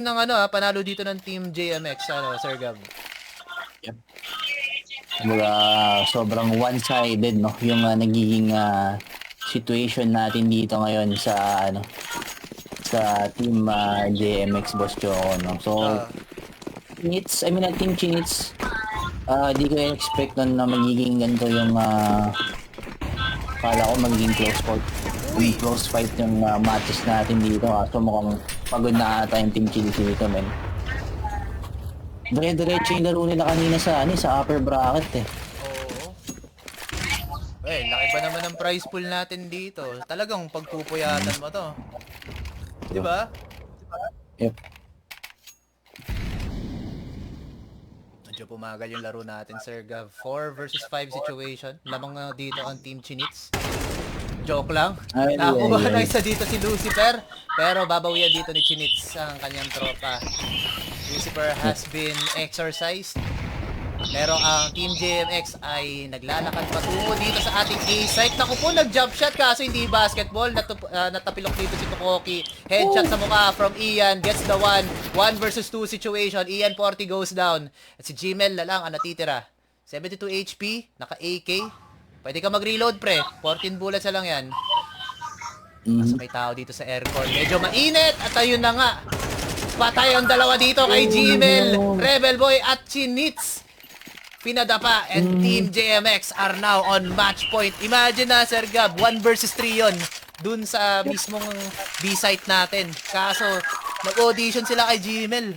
ng panalo dito ng Team JMX, Sir Gab. Yep. Kumbaga, sobrang one-sided, no? Yung nagiging situation natin dito ngayon sa, sa Team JMX Boss Choco, no? So, Team Chinits, di ko expect nun na magiging ganito yung, kala ko magiging close fight yung matches natin dito. So, mukhang pagod na ata yung Team Chinits dito, men. Dire-diretso yung laro nila kanina sa upper bracket eh. Oo. Laki pa naman ng prize pool natin dito. Talagang pagpupuyatan mo to. Di ba? Yep. Medyo pumagal yung laro natin, Sir Gav. 4 versus 5 situation. Lamang dito ang Team Chinits. Joke lang. Nakakuha na isa dito si Lucifer. Pero babawian dito ni Chinits ang kanyang tropa. Lucifer has been exorcised. Pero ang Team JMX ay naglalakad patungo dito sa ating A-site. Naku po, nag-jump shot kaso hindi basketball. Natapilok dito si Tokoki. Headshot sa mukha from Ian. Gets the 1 versus 2 situation. Ian 40 goes down. At si Gmel na lang ang natitira. 72 HP. Naka-AK. Pwede ka mag-reload, pre. 14 bullets na lang yan. Mas may tao dito sa aircore. Medyo mainit. At ayun na nga. Patay ang dalawa dito kay Gmel, Rebel Boy at Chinits. Pinadapa and Team JMX are now on match point. Imagine na, Sir Gab, 1 versus 3 yon dun sa mismong B-site natin. Kaso, nag-audition sila kay Gmel.